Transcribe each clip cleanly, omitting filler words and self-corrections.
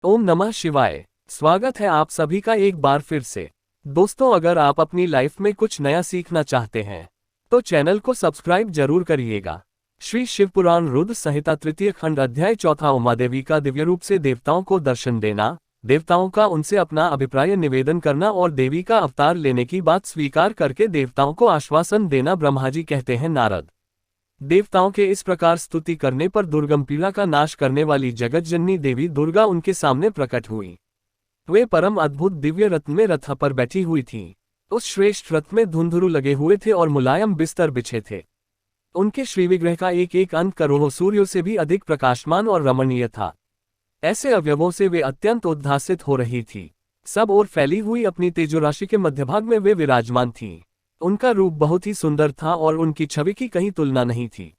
ओम नमः शिवाय। स्वागत है आप सभी का एक बार फिर से। दोस्तों, अगर आप अपनी लाइफ में कुछ नया सीखना चाहते हैं तो चैनल को सब्सक्राइब जरूर करिएगा। श्री शिवपुराण रुद्र संहिता तृतीय खंड अध्याय 4 उमादेवी का दिव्य रूप से देवताओं को दर्शन देना, देवताओं का उनसे अपना अभिप्राय निवेदन करना और देवी का अवतार लेने की बात स्वीकार करके देवताओं को आश्वासन देना। ब्रह्मा जी कहते हैं, नारद, देवताओं के इस प्रकार स्तुति करने पर दुर्गम पीड़ा का नाश करने वाली जगत जननी देवी दुर्गा उनके सामने प्रकट हुई। वे परम अद्भुत दिव्य रथ में रथ पर बैठी हुई थीं। उस श्रेष्ठ रथ में धुंधुरु लगे हुए थे और मुलायम बिस्तर बिछे थे। उनके श्रीविग्रह का एक एक अंग करोड़ों सूर्यों से भी अधिक प्रकाशमान और रमणीय था। ऐसे अवयवों से वे अत्यंत उद्भासित हो रही थी। सब ओर फैली हुई अपनी तेजोराशि के मध्यभाग में वे विराजमान थीं। उनका रूप बहुत ही सुंदर था और उनकी छवि की कहीं तुलना नहीं थी।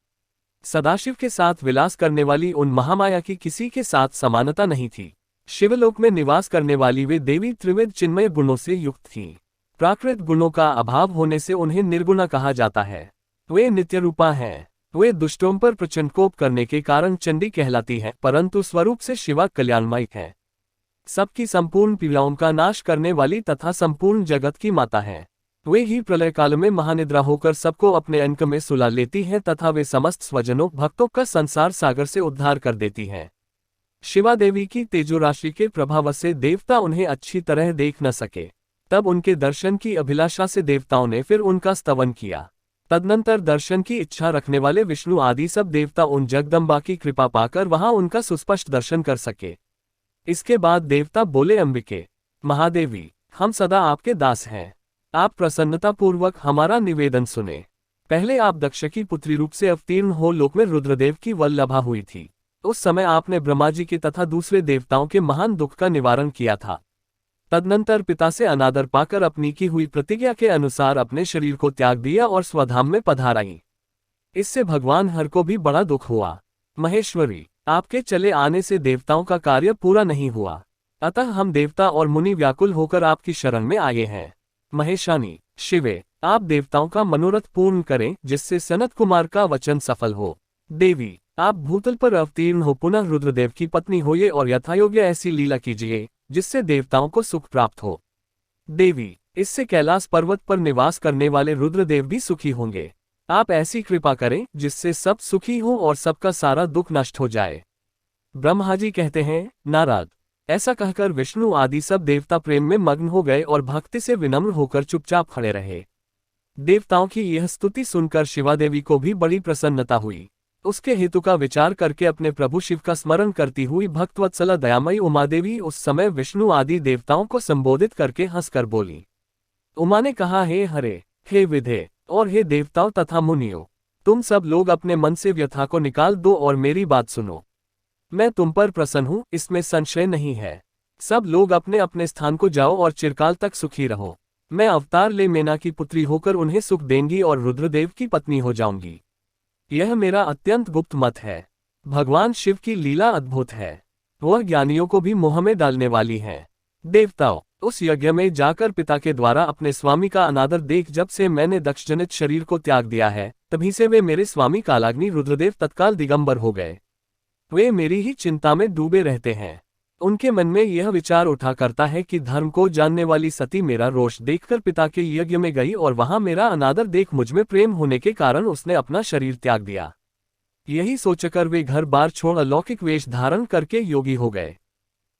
सदाशिव के साथ विलास करने वाली उन महामाया की किसी के साथ समानता नहीं थी। शिवलोक में निवास करने वाली वे देवी त्रिविध चिन्मय गुणों से युक्त थीं। प्राकृत गुणों का अभाव होने से उन्हें निर्गुणा कहा जाता है। वे नित्य रूपा हैं। वे दुष्टों पर प्रचंड कोप करने के कारण चंडी कहलाती हैं, परंतु स्वरूप से शिवा कल्याणमयी है। सबकी संपूर्ण पीड़ाओं का नाश करने वाली तथा संपूर्ण जगत की माता है। वे ही प्रलय काल में महानिद्रा होकर सबको अपने अंक में सुला लेती हैं तथा वे समस्त स्वजनों भक्तों का संसार सागर से उद्धार कर देती हैं। शिवा देवी की तेजोराशि के प्रभाव से देवता उन्हें अच्छी तरह देख न सके। तब उनके दर्शन की अभिलाषा से देवताओं ने फिर उनका स्तवन किया। तदनंतर दर्शन की इच्छा रखने वाले विष्णु आदि सब देवता उन जगदम्बा की कृपा पाकर वहां उनका सुस्पष्ट दर्शन कर सके। इसके बाद देवता बोले, अंबिके महादेवी, हम सदा आपके दास हैं। आप प्रसन्नतापूर्वक हमारा निवेदन सुने। पहले आप दक्ष की पुत्री रूप से अवतीर्ण हो लोक में रुद्रदेव की वल्लभा हुई थी। उस समय आपने ब्रह्मा जी के तथा दूसरे देवताओं के महान दुख का निवारण किया था। तदनंतर पिता से अनादर पाकर अपनी की हुई प्रतिज्ञा के अनुसार अपने शरीर को त्याग दिया और स्वधाम में पधाराई। इससे भगवान हर को भी बड़ा दुख हुआ। महेश्वरी, आपके चले आने से देवताओं का कार्य पूरा नहीं हुआ, अतः हम देवता और मुनि व्याकुल होकर आपकी शरण में आए हैं। महेशानी, शिवे, आप देवताओं का मनोरथ पूर्ण करें जिससे सनत कुमार का वचन सफल हो। देवी, आप भूतल पर अवतीर्ण हो पुनः रुद्रदेव की पत्नी होइए और यथायोग्य ऐसी लीला कीजिए जिससे देवताओं को सुख प्राप्त हो। देवी, इससे कैलाश पर्वत पर निवास करने वाले रुद्रदेव भी सुखी होंगे। आप ऐसी कृपा करें जिससे सब सुखी हो और सबका सारा दुख नष्ट हो जाए। ब्रह्मा जी कहते हैं, नारद, ऐसा कहकर विष्णु आदि सब देवता प्रेम में मग्न हो गए और भक्ति से विनम्र होकर चुपचाप खड़े रहे। देवताओं की यह स्तुति सुनकर शिवादेवी को भी बड़ी प्रसन्नता हुई। उसके हेतु का विचार करके अपने प्रभु शिव का स्मरण करती हुई भक्तवत्सला दयामयी उमादेवी उस समय विष्णु आदि देवताओं को संबोधित करके हंसकर बोली। उमा ने कहा, हे हरे, हे विधे और हे देवताओं तथा मुनियों, तुम सब लोग अपने मन से व्यथा को निकाल दो और मेरी बात सुनो। मैं तुम पर प्रसन्न हूँ, इसमें संशय नहीं है। सब लोग अपने अपने स्थान को जाओ और चिरकाल तक सुखी रहो। मैं अवतार ले मेना की पुत्री होकर उन्हें सुख देंगी और रुद्रदेव की पत्नी हो जाऊंगी। यह मेरा अत्यंत गुप्त मत है। भगवान शिव की लीला अद्भुत है। वह ज्ञानियों को भी मोह में डालने वाली है। देवताओं, उस यज्ञ में जाकर पिता के द्वारा अपने स्वामी का अनादर देख जब से मैंने दक्षजनित शरीर को त्याग दिया है, तभी से वे मेरे स्वामी कालाग्नि रुद्रदेव तत्काल दिगंबर हो गए। वे मेरी ही चिंता में डूबे रहते हैं। उनके मन में यह विचार उठा करता है कि धर्म को जानने वाली सती मेरा रोष देखकर पिता के यज्ञ में गई और वहां मेरा अनादर देख मुझ में प्रेम होने के कारण उसने अपना शरीर त्याग दिया। यही सोचकर वे घर बार छोड़ अलौकिक वेश धारण करके योगी हो गए।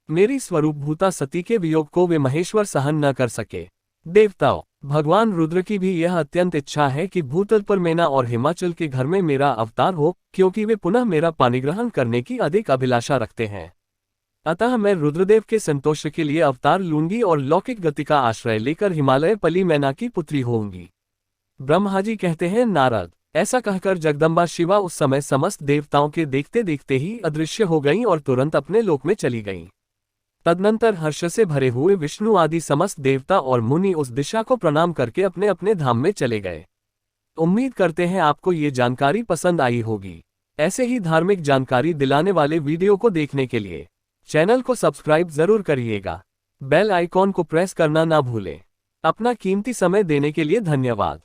मेरी स्वरूपभूता सती के वियोग को वे महेश्वर सहन न कर सके। देवताओं, भगवान रुद्र की भी यह अत्यंत इच्छा है कि भूतल पर मेना और हिमाचल के घर में मेरा अवतार हो, क्योंकि वे पुनः मेरा पाणिग्रहण करने की अधिक अभिलाषा रखते हैं। अतः मैं रुद्रदेव के संतोष के लिए अवतार लूंगी और लौकिक गति का आश्रय लेकर हिमालय पली मैना की पुत्री होंगी। ब्रह्मा जी कहते हैं, नारद, ऐसा कहकर जगदम्बा शिवा उस समय समस्त देवताओं के देखते देखते ही अदृश्य हो गईं और तुरंत अपने लोक में चली गईं। तदनंतर हर्ष से भरे हुए विष्णु आदि समस्त देवता और मुनि उस दिशा को प्रणाम करके अपने अपने धाम में चले गए। उम्मीद करते हैं आपको ये जानकारी पसंद आई होगी। ऐसे ही धार्मिक जानकारी दिलाने वाले वीडियो को देखने के लिए चैनल को सब्सक्राइब जरूर करिएगा। बेल आइकॉन को प्रेस करना ना भूलें। अपना कीमती समय देने के लिए धन्यवाद।